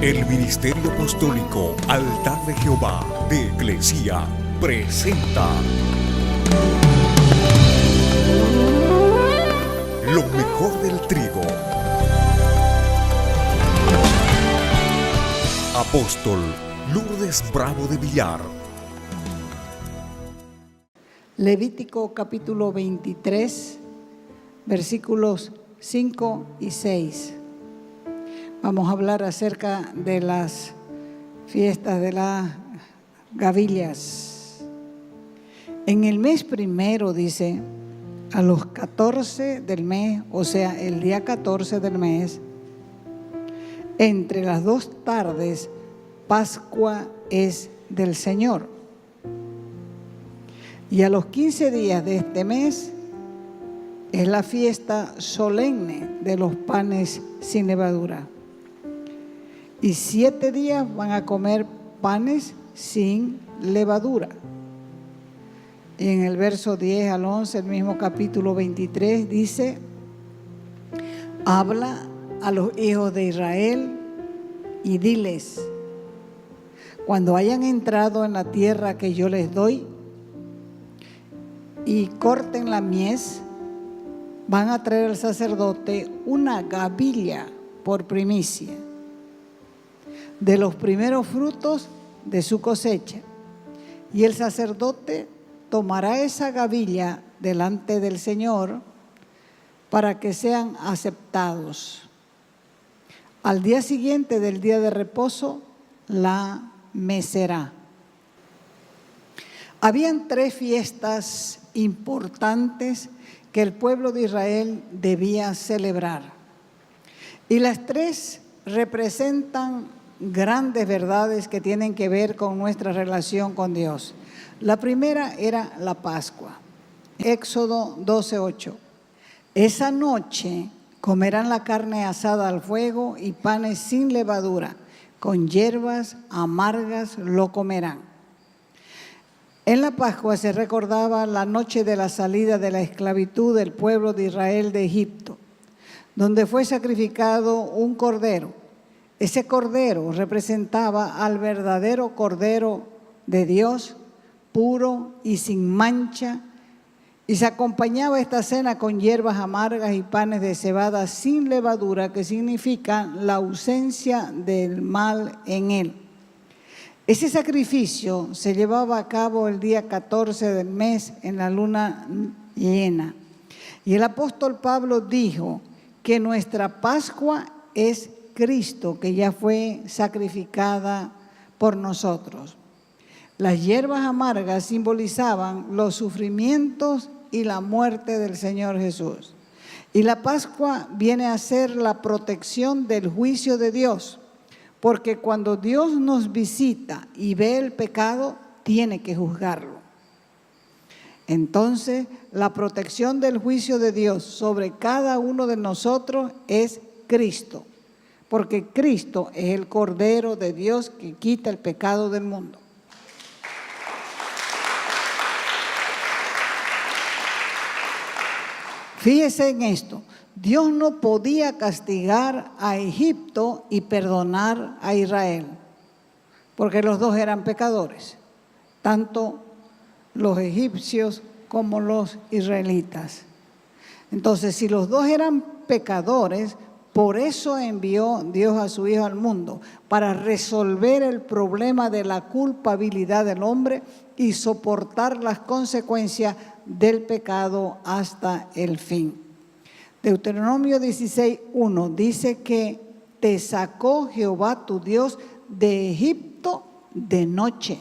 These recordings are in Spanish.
El Ministerio Apostólico Altar de Jehová de Eclesia presenta lo mejor del trigo. Apóstol Lourdes Bravo de Villar. Levítico capítulo 23, versículos 5 y 6. Vamos a hablar acerca de las fiestas de las gavillas. En el mes primero, dice, a los 14 del mes, o sea, el día 14 del mes, entre las 2 tardes, Pascua es del Señor. Y a los 15 días de este mes es la fiesta solemne de los panes sin levadura. Y 7 días van a comer panes sin levadura. Y en el verso 10 al 11, el mismo capítulo 23, dice: habla a los hijos de Israel y diles: cuando hayan entrado en la tierra que yo les doy y corten la mies, van a traer al sacerdote una gavilla por primicia de los primeros frutos de su cosecha. Y el sacerdote tomará esa gavilla delante del Señor para que sean aceptados. Al día siguiente del día de reposo la mecerá. Habían 3 fiestas importantes que el pueblo de Israel debía celebrar. Y las 3 representan grandes verdades que tienen que ver con nuestra relación con Dios. La primera era la Pascua. Éxodo 12:8. Esa noche comerán la carne asada al fuego y panes sin levadura, con hierbas amargas lo comerán. En la Pascua se recordaba la noche de la salida de la esclavitud del pueblo de Israel de Egipto, donde fue sacrificado un cordero. Ese cordero representaba al verdadero Cordero de Dios, puro y sin mancha, y se acompañaba esta cena con hierbas amargas y panes de cebada sin levadura, que significa la ausencia del mal en él. Ese sacrificio se llevaba a cabo el día 14 del mes en la luna llena. Y el apóstol Pablo dijo que nuestra Pascua es Cristo, que ya fue sacrificada por nosotros. Las hierbas amargas simbolizaban los sufrimientos y la muerte del Señor Jesús. Y la Pascua viene a ser la protección del juicio de Dios, porque cuando Dios nos visita y ve el pecado, tiene que juzgarlo. Entonces, la protección del juicio de Dios sobre cada uno de nosotros es Cristo, porque Cristo es el Cordero de Dios que quita el pecado del mundo. Fíjese en esto: Dios no podía castigar a Egipto y perdonar a Israel, porque los dos eran pecadores, tanto los egipcios como los israelitas. Entonces, si los dos eran pecadores, por eso envió Dios a su Hijo al mundo, para resolver el problema de la culpabilidad del hombre y soportar las consecuencias del pecado hasta el fin. Deuteronomio 16:1 dice que te sacó Jehová tu Dios de Egipto de noche.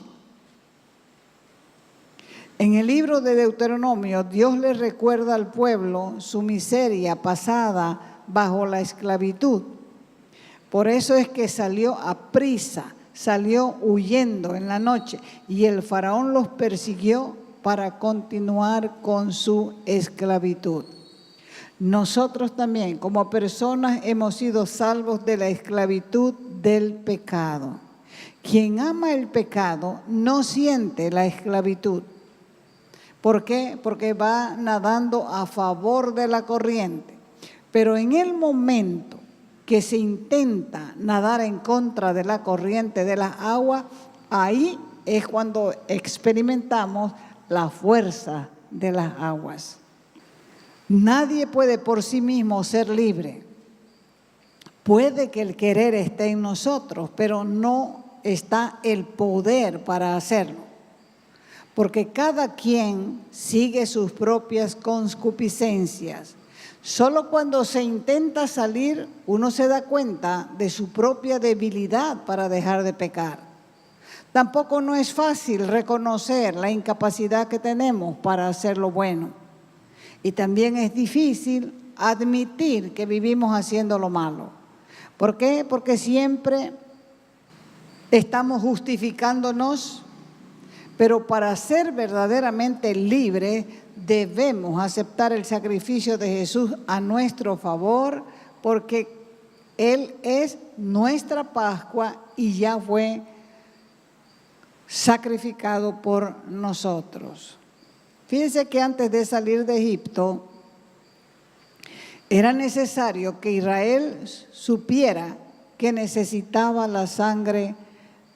En el libro de Deuteronomio, Dios le recuerda al pueblo su miseria pasada bajo la esclavitud. Por eso es que salió a prisa, salió huyendo en la noche, y el faraón los persiguió para continuar con su esclavitud. Nosotros también, como personas, hemos sido salvos de la esclavitud del pecado. Quien ama el pecado no siente la esclavitud. ¿Por qué? Porque va nadando a favor de la corriente. Pero en el momento que se intenta nadar en contra de la corriente de las aguas, ahí es cuando experimentamos la fuerza de las aguas. Nadie puede por sí mismo ser libre. Puede que el querer esté en nosotros, pero no está el poder para hacerlo. Porque cada quien sigue sus propias concupiscencias. Solo cuando se intenta salir, uno se da cuenta de su propia debilidad para dejar de pecar. Tampoco no es fácil reconocer la incapacidad que tenemos para hacer lo bueno. Y también es difícil admitir que vivimos haciendo lo malo. ¿Por qué? Porque siempre estamos justificándonos, pero para ser verdaderamente libres debemos aceptar el sacrificio de Jesús a nuestro favor, porque Él es nuestra Pascua y ya fue sacrificado por nosotros. Fíjense que antes de salir de Egipto, era necesario que Israel supiera que necesitaba la sangre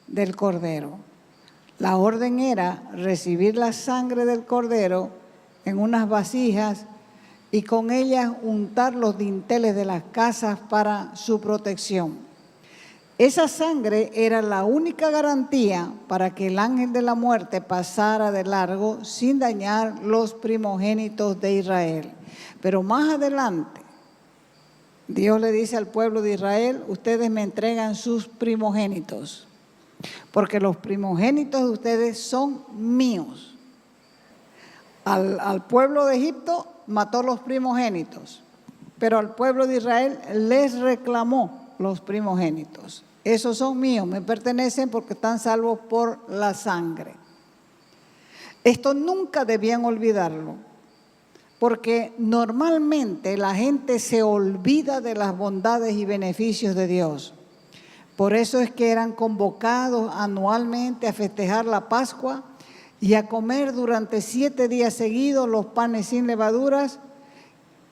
del Cordero. La orden era recibir la sangre del Cordero en unas vasijas y con ellas untar los dinteles de las casas para su protección. Esa sangre era la única garantía para que el ángel de la muerte pasara de largo sin dañar los primogénitos de Israel. Pero más adelante, Dios le dice al pueblo de Israel: ustedes me entregan sus primogénitos, porque los primogénitos de ustedes son míos. Al pueblo de Egipto mató los primogénitos, pero al pueblo de Israel les reclamó los primogénitos. Esos son míos, me pertenecen porque están salvos por la sangre. Esto nunca debían olvidarlo, porque normalmente la gente se olvida de las bondades y beneficios de Dios. Por eso es que eran convocados anualmente a festejar la Pascua y a comer durante 7 días seguidos los panes sin levaduras,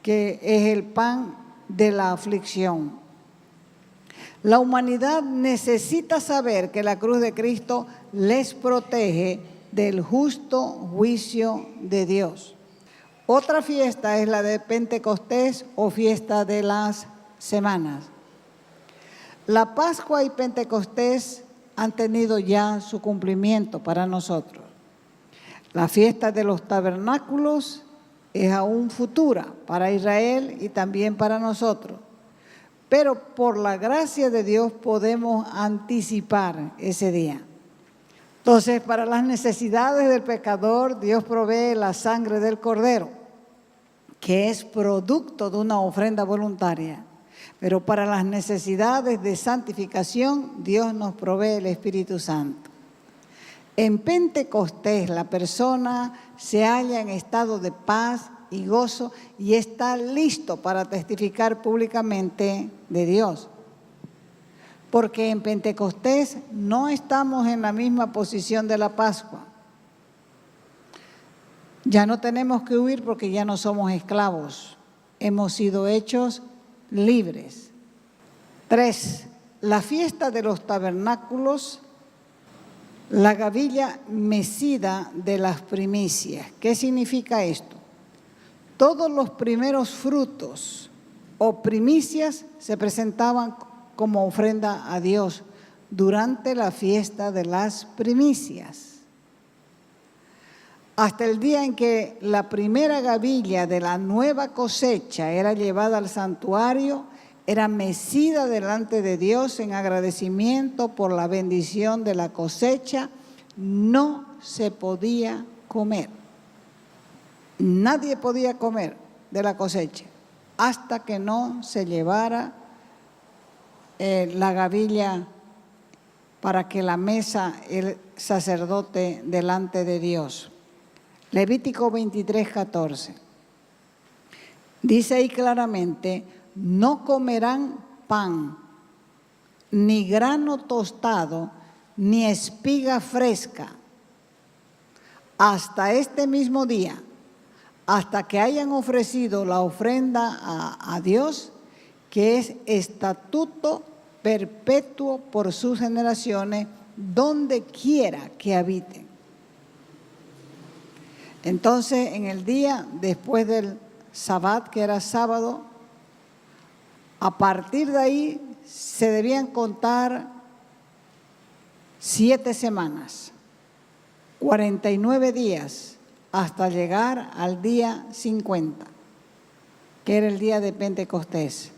que es el pan de la aflicción. La humanidad necesita saber que la cruz de Cristo les protege del justo juicio de Dios. Otra fiesta es la de Pentecostés o fiesta de las semanas. La Pascua y Pentecostés han tenido ya su cumplimiento para nosotros. La fiesta de los tabernáculos es aún futura para Israel y también para nosotros. Pero por la gracia de Dios podemos anticipar ese día. Entonces, para las necesidades del pecador, Dios provee la sangre del Cordero, que es producto de una ofrenda voluntaria. Pero para las necesidades de santificación, Dios nos provee el Espíritu Santo. En Pentecostés, la persona se halla en estado de paz y gozo y está listo para testificar públicamente de Dios. Porque en Pentecostés no estamos en la misma posición de la Pascua. Ya no tenemos que huir porque ya no somos esclavos. Hemos sido hechos libres. 3. La fiesta de los tabernáculos, la gavilla mecida de las primicias. ¿Qué significa esto? Todos los primeros frutos o primicias se presentaban como ofrenda a Dios durante la fiesta de las primicias. Hasta el día en que la primera gavilla de la nueva cosecha era llevada al santuario, era mecida delante de Dios en agradecimiento por la bendición de la cosecha, no se podía comer. Nadie podía comer de la cosecha hasta que no se llevara la gavilla para que la mesa el sacerdote delante de Dios. Levítico 23:14. Dice ahí claramente: no comerán pan, ni grano tostado, ni espiga fresca, hasta este mismo día, hasta que hayan ofrecido la ofrenda a Dios que es estatuto perpetuo por sus generaciones, donde quiera que habiten. Entonces, en el día después del Sabbat, que era sábado, a partir de ahí se debían contar 7 semanas, 49 días, hasta llegar al día 50, que era el día de Pentecostés.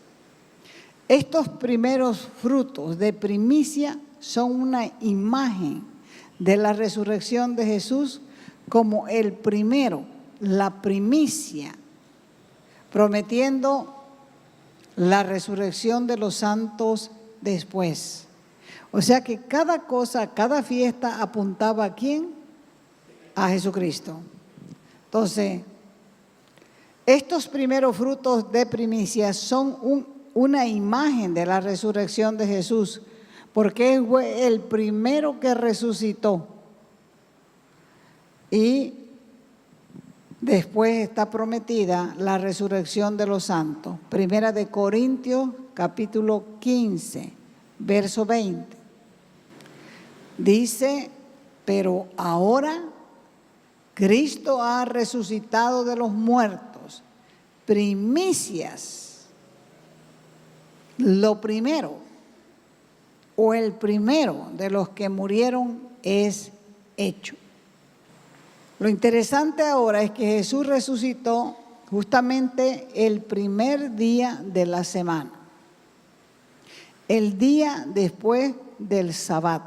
Estos primeros frutos de primicia son una imagen de la resurrección de Jesús como el primero, la primicia, prometiendo la resurrección de los santos después. O sea que cada cosa, cada fiesta apuntaba ¿a quién? A Jesucristo. Entonces, estos primeros frutos de primicia son una imagen de la resurrección de Jesús, porque fue el primero que resucitó. Y después está prometida la resurrección de los santos. Primera de Corintios, capítulo 15, verso 20. Dice, pero ahora Cristo ha resucitado de los muertos, primicias, lo primero, o el primero de los que murieron es hecho. Lo interesante ahora es que Jesús resucitó justamente el primer día de la semana, el día después del Sabbat,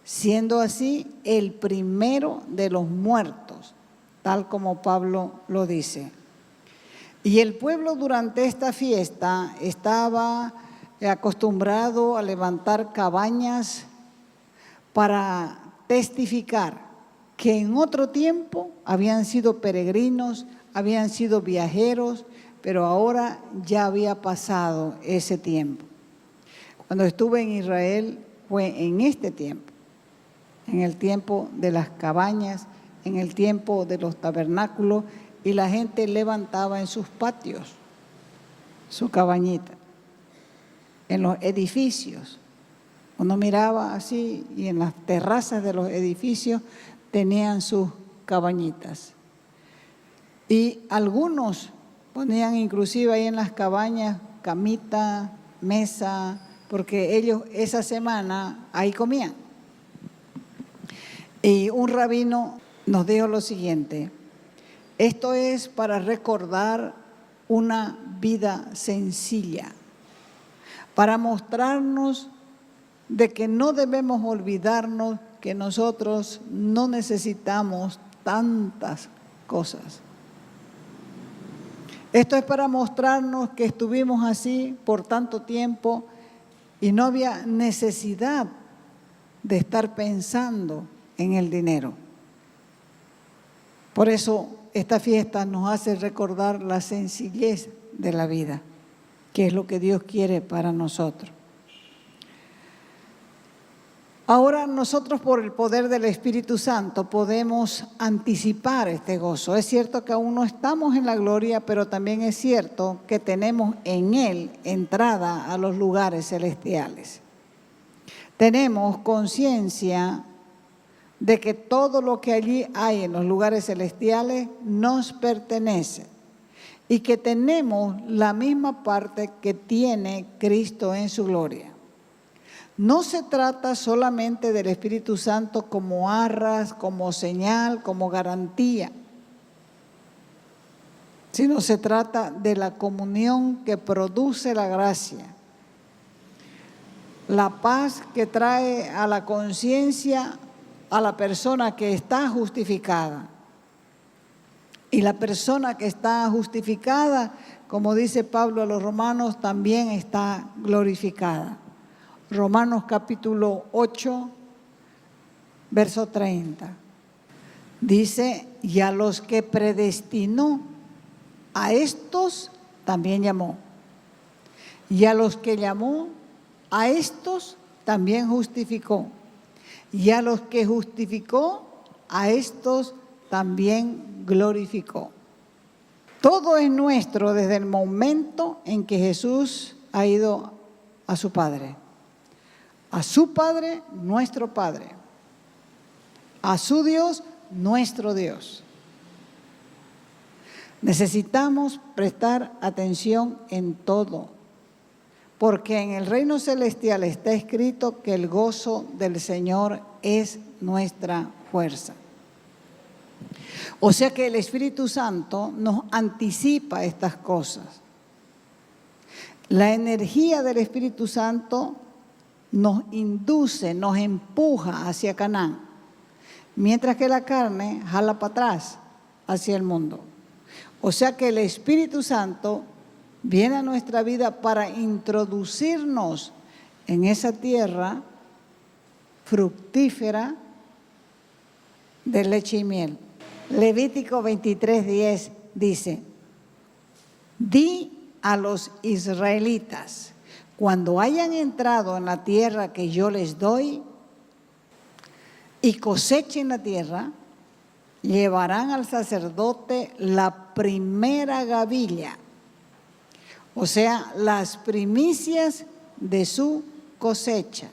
siendo así el primero de los muertos, tal como Pablo lo dice. Y el pueblo durante esta fiesta estaba acostumbrado a levantar cabañas para testificar que en otro tiempo habían sido peregrinos, habían sido viajeros, pero ahora ya había pasado ese tiempo. Cuando estuve en Israel fue en este tiempo, en el tiempo de las cabañas, en el tiempo de los tabernáculos, y la gente levantaba en sus patios su cabañita, en los edificios. Uno miraba así y en las terrazas de los edificios tenían sus cabañitas. Y algunos ponían inclusive ahí en las cabañas camita, mesa, porque ellos esa semana ahí comían. Y un rabino nos dijo lo siguiente: esto es para recordar una vida sencilla, para mostrarnos de que no debemos olvidarnos que nosotros no necesitamos tantas cosas. Esto es para mostrarnos que estuvimos así por tanto tiempo y no había necesidad de estar pensando en el dinero. Por eso esta fiesta nos hace recordar la sencillez de la vida, que es lo que Dios quiere para nosotros. Ahora nosotros, por el poder del Espíritu Santo, podemos anticipar este gozo. Es cierto que aún no estamos en la gloria, pero también es cierto que tenemos en Él entrada a los lugares celestiales. Tenemos conciencia de que todo lo que allí hay en los lugares celestiales nos pertenece y que tenemos la misma parte que tiene Cristo en su gloria. No se trata solamente del Espíritu Santo como arras, como señal, como garantía, sino se trata de la comunión que produce la gracia, la paz que trae a la conciencia a la persona que está justificada. Y la persona que está justificada, como dice Pablo a los romanos, también está glorificada. Romanos capítulo 8, verso 30. Dice, y a los que predestinó, a estos también llamó. Y a los que llamó, a estos también justificó. Y a los que justificó, a estos también glorificó. Todo es nuestro desde el momento en que Jesús ha ido a su Padre. A su Padre, nuestro Padre. A su Dios, nuestro Dios. Necesitamos prestar atención en todo, porque en el reino celestial está escrito que el gozo del Señor es nuestra fuerza. O sea que el Espíritu Santo nos anticipa estas cosas. La energía del Espíritu Santo nos induce, nos empuja hacia Canaán, mientras que la carne jala para atrás hacia el mundo. O sea que el Espíritu Santo viene a nuestra vida para introducirnos en esa tierra fructífera de leche y miel. Levítico 23:10 dice: di a los israelitas, cuando hayan entrado en la tierra que yo les doy y cosechen la tierra, llevarán al sacerdote la primera gavilla, o sea, las primicias de su cosecha.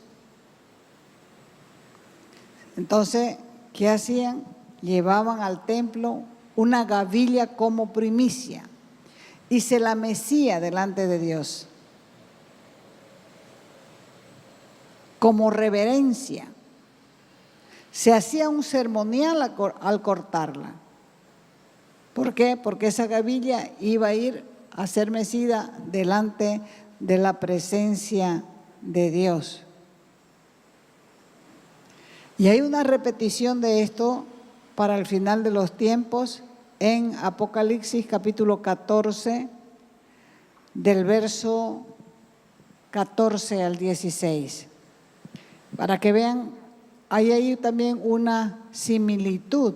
Entonces, ¿qué hacían? Llevaban al templo una gavilla como primicia y se la mecía delante de Dios como reverencia. Se hacía un ceremonial al cortarla. ¿Por qué? Porque esa gavilla iba a ir a ser mecida delante de la presencia de Dios. Y hay una repetición de esto para el final de los tiempos en Apocalipsis capítulo 14, del verso 14 al 16. Para que vean, hay ahí también una similitud.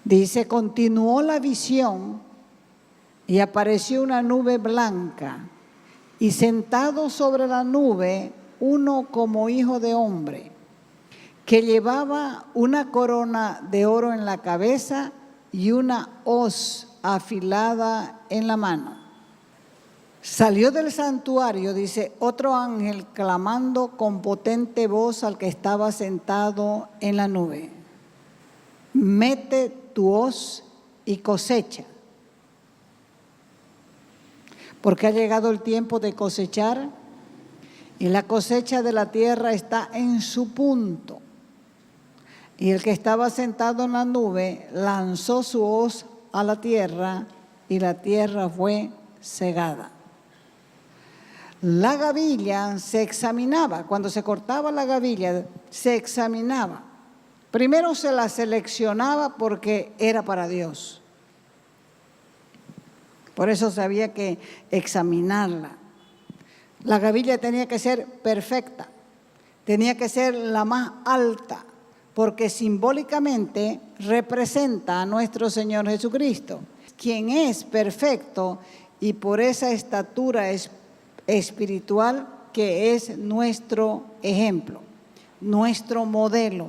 Dice: continuó la visión y apareció una nube blanca y sentado sobre la nube uno como hijo de hombre, que llevaba una corona de oro en la cabeza y una hoz afilada en la mano. Salió del santuario, dice, otro ángel clamando con potente voz al que estaba sentado en la nube: mete tu hoz y cosecha, porque ha llegado el tiempo de cosechar y la cosecha de la tierra está en su punto. Y el que estaba sentado en la nube lanzó su hoz a la tierra y la tierra fue segada. La gavilla se examinaba. Cuando se cortaba la gavilla, se examinaba. Primero se la seleccionaba porque era para Dios. Por eso se había que examinarla. La gavilla tenía que ser perfecta, tenía que ser la más alta, porque simbólicamente representa a nuestro Señor Jesucristo, quien es perfecto y por esa estatura espiritual que es nuestro ejemplo, nuestro modelo.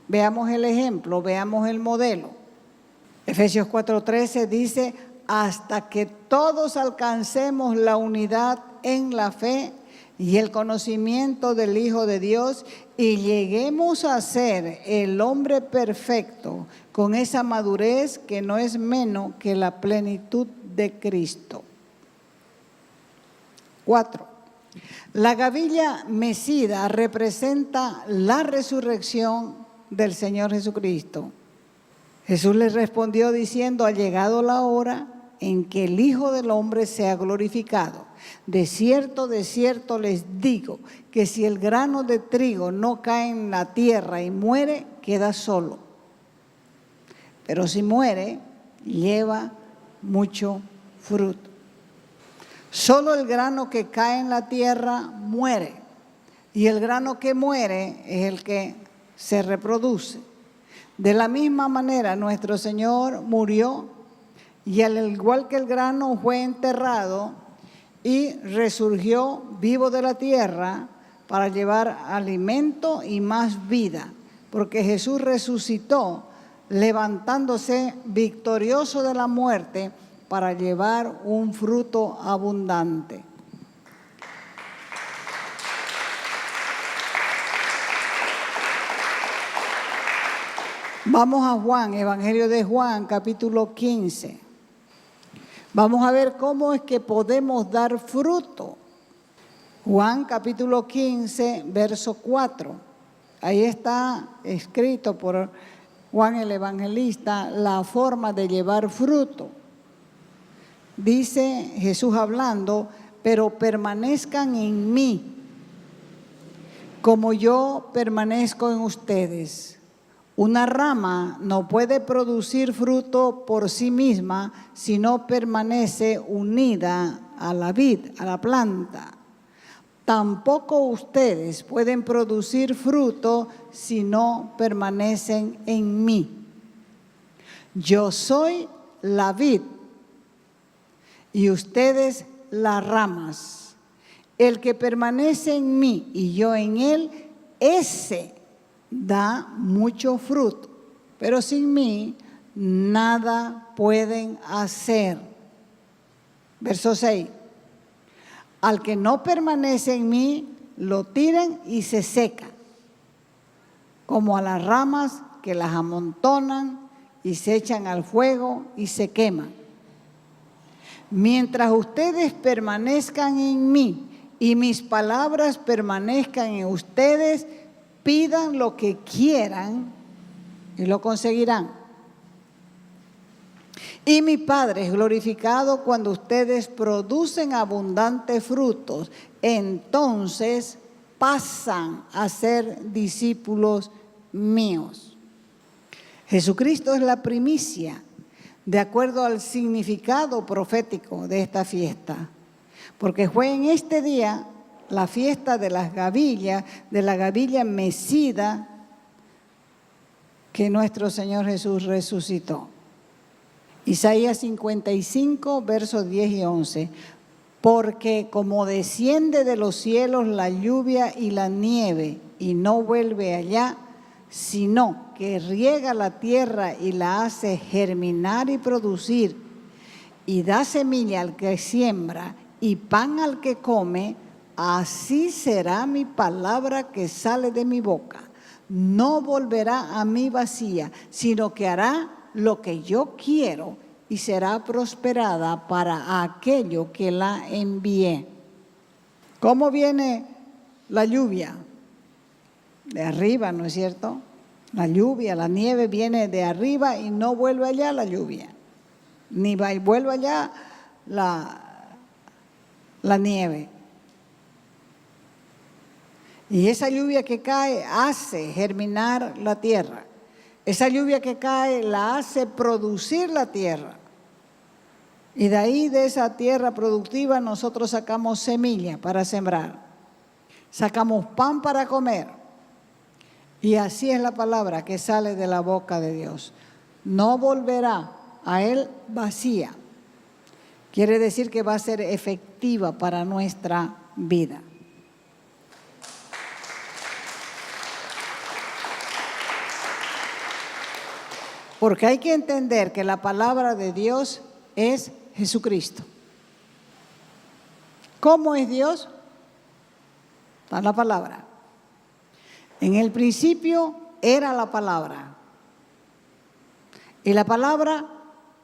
Veamos el ejemplo, veamos el modelo. Efesios 4:13 dice: hasta que todos alcancemos la unidad en la fe y el conocimiento del Hijo de Dios y lleguemos a ser el hombre perfecto, con esa madurez que no es menos que la plenitud de Cristo. 4. La gavilla mecida representa la resurrección del Señor Jesucristo. Jesús les respondió diciendo: ha llegado la hora en que el Hijo del Hombre sea glorificado. De cierto les digo que si el grano de trigo no cae en la tierra y muere, queda solo. Pero si muere, lleva mucho fruto. Solo el grano que cae en la tierra muere, y el grano que muere es el que se reproduce. De la misma manera, nuestro Señor murió y al igual que el grano fue enterrado y resurgió vivo de la tierra para llevar alimento y más vida, porque Jesús resucitó levantándose victorioso de la muerte para llevar un fruto abundante. Vamos a Juan, Evangelio de Juan, capítulo 15. Vamos a ver cómo es que podemos dar fruto. Juan, capítulo 15, verso 4. Ahí está escrito por Juan el Evangelista la forma de llevar fruto. Dice Jesús hablando, pero permanezcan en mí, como yo permanezco en ustedes. Una rama no puede producir fruto por sí misma si no permanece unida a la vid, a la planta. Tampoco ustedes pueden producir fruto si no permanecen en mí. Yo soy la vid y ustedes las ramas. El que permanece en mí y yo en él, ese da mucho fruto, pero sin mí nada pueden hacer. Verso 6. Al que no permanece en mí, lo tiran y se seca, como a las ramas que las amontonan y se echan al fuego y se queman. Mientras ustedes permanezcan en mí y mis palabras permanezcan en ustedes, pidan lo que quieran y lo conseguirán. Y mi Padre es glorificado cuando ustedes producen abundantes frutos. Entonces pasan a ser discípulos míos. Jesucristo es la primicia, de acuerdo al significado profético de esta fiesta. Porque fue en este día la fiesta de las gavillas, de la gavilla mecida, que nuestro Señor Jesús resucitó. Isaías 55, versos 10 y 11. Porque como desciende de los cielos la lluvia y la nieve, y no vuelve allá, sino que riega la tierra y la hace germinar y producir, y da semilla al que siembra y pan al que come, así será mi palabra que sale de mi boca. No volverá a mí vacía, sino que hará lo que yo quiero y será prosperada para aquello que la envié. ¿Cómo viene la lluvia? De arriba, ¿no es cierto? La lluvia, la nieve viene de arriba y no vuelve allá la lluvia. Ni va y vuelve allá la nieve. Y esa lluvia que cae hace germinar la tierra. Esa lluvia que cae la hace producir la tierra. Y de ahí, de esa tierra productiva, nosotros sacamos semilla para sembrar. Sacamos pan para comer. Y así es la palabra que sale de la boca de Dios. No volverá a Él vacía. Quiere decir que va a ser efectiva para nuestra vida. Porque hay que entender que la palabra de Dios es Jesucristo. ¿Cómo es Dios? Está la palabra. En el principio era la palabra. Y la palabra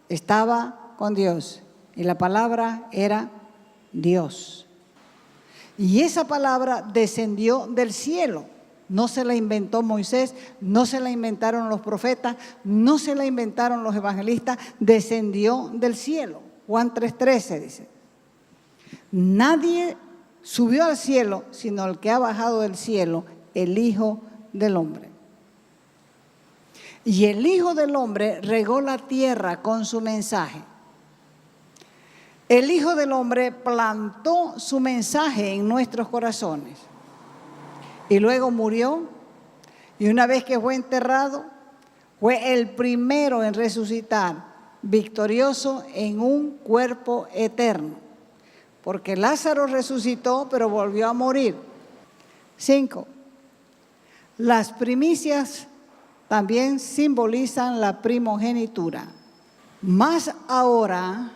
estaba con Dios. Y la palabra era Dios. Y esa palabra descendió del cielo. No se la inventó Moisés, no se la inventaron los profetas, no se la inventaron los evangelistas, descendió del cielo. Juan 3:13 dice. Nadie subió al cielo, sino el que ha bajado del cielo, el Hijo del Hombre. Y el Hijo del Hombre regó la tierra con su mensaje. El Hijo del Hombre plantó su mensaje en nuestros corazones. Y luego murió, y una vez que fue enterrado, fue el primero en resucitar, victorioso en un cuerpo eterno. Porque Lázaro resucitó, pero volvió a morir. 5. Las primicias también simbolizan la primogenitura. Mas ahora,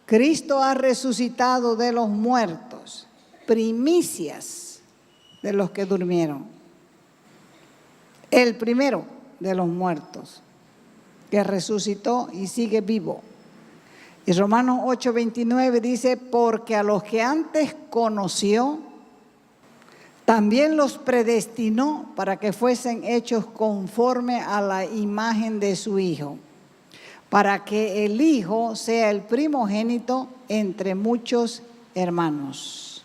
Cristo ha resucitado de los muertos, primicias de los que durmieron. El primero de los muertos, que resucitó y sigue vivo. Y Romanos 8:29 dice, porque a los que antes conoció, también los predestinó para que fuesen hechos conforme a la imagen de su Hijo, para que el Hijo sea el primogénito entre muchos hermanos.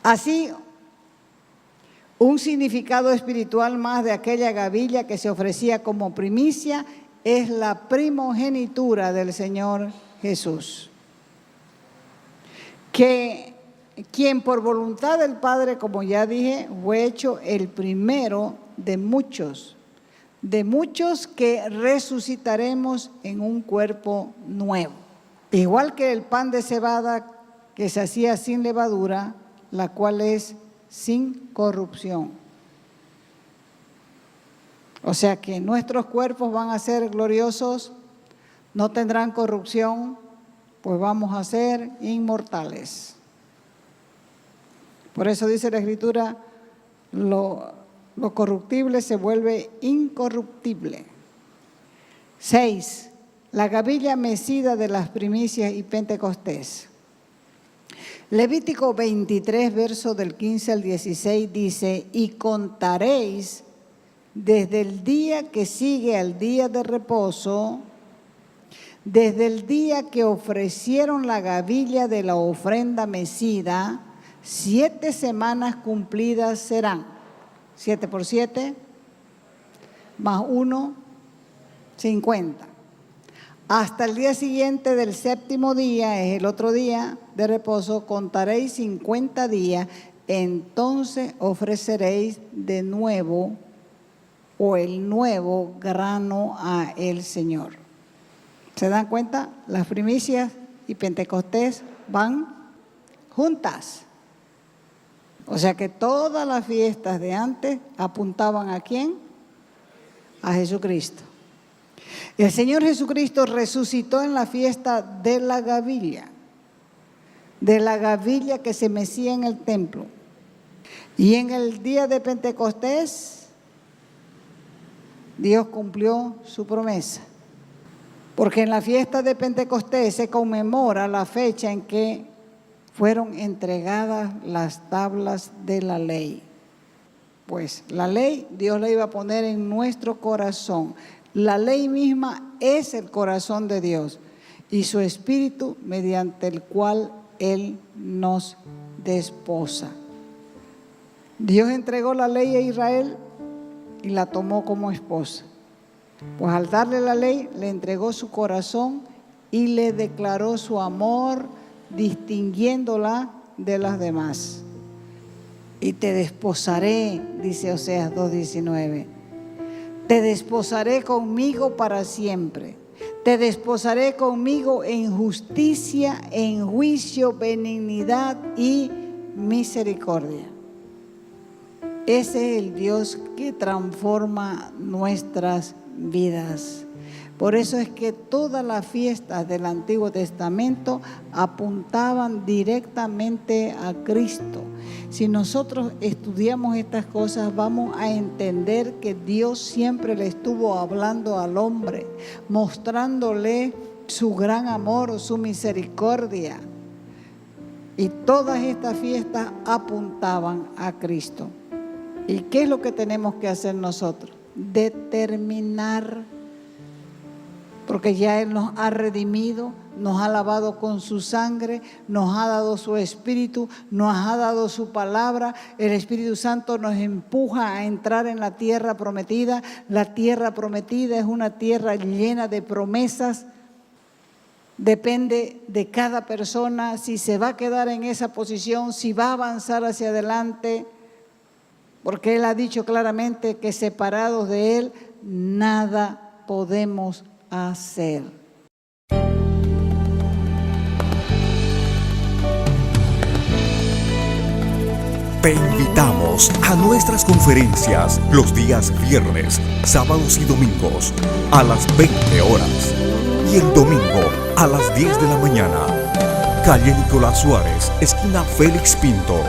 Así, un significado espiritual más de aquella gavilla que se ofrecía como primicia es la primogenitura del Señor Jesús, que quien por voluntad del Padre, como ya dije, fue hecho el primero de muchos que resucitaremos en un cuerpo nuevo. Igual que el pan de cebada que se hacía sin levadura, la cual es sin corrupción. O sea que nuestros cuerpos van a ser gloriosos, no tendrán corrupción, pues vamos a ser inmortales. Por eso dice la Escritura, lo corruptible se vuelve incorruptible. 6. La gavilla mecida de las primicias y Pentecostés. Levítico 23, verso del 15 al 16 dice, y contaréis desde el día que sigue al día de reposo, desde el día que ofrecieron la gavilla de la ofrenda mecida, 7 semanas cumplidas serán. 7 por 7, más 1, 50. Hasta el día siguiente del séptimo día, es el otro día de reposo, contaréis 50 días, entonces ofreceréis de nuevo o el nuevo grano a el Señor. ¿Se dan cuenta? Las primicias y Pentecostés van juntas. O sea que todas las fiestas de antes apuntaban ¿a quién? A Jesucristo. El Señor Jesucristo resucitó en la fiesta de la gavilla que se mecía en el templo. Y en el día de Pentecostés, Dios cumplió su promesa. Porque en la fiesta de Pentecostés se conmemora la fecha en que fueron entregadas las tablas de la ley. Pues la ley Dios la iba a poner en nuestro corazón. La ley misma es el corazón de Dios y su espíritu mediante el cual Él nos desposa. Dios entregó la ley a Israel y la tomó como esposa. Pues al darle la ley, le entregó su corazón y le declaró su amor, distinguiéndola de las demás. Y te desposaré, dice Oseas 2:19. Te desposaré conmigo para siempre. Te desposaré conmigo en justicia, en juicio, benignidad y misericordia. Ese es el Dios que transforma nuestras vidas. Por eso es que todas las fiestas del Antiguo Testamento apuntaban directamente a Cristo. Si nosotros estudiamos estas cosas, vamos a entender que Dios siempre le estuvo hablando al hombre, mostrándole su gran amor, su misericordia. Y todas estas fiestas apuntaban a Cristo. ¿Y qué es lo que tenemos que hacer nosotros? Determinar, porque ya Él nos ha redimido, nos ha lavado con su sangre, nos ha dado su Espíritu, nos ha dado su palabra. El Espíritu Santo nos empuja a entrar en la tierra prometida. La tierra prometida es una tierra llena de promesas. Depende de cada persona si se va a quedar en esa posición, si va a avanzar hacia adelante, porque Él ha dicho claramente que separados de Él nada podemos hacer. Te invitamos a nuestras conferencias los días viernes, sábados y domingos a las 20 horas y el domingo a las 10 de la mañana. Calle Nicolás Suárez, esquina Félix Pinto.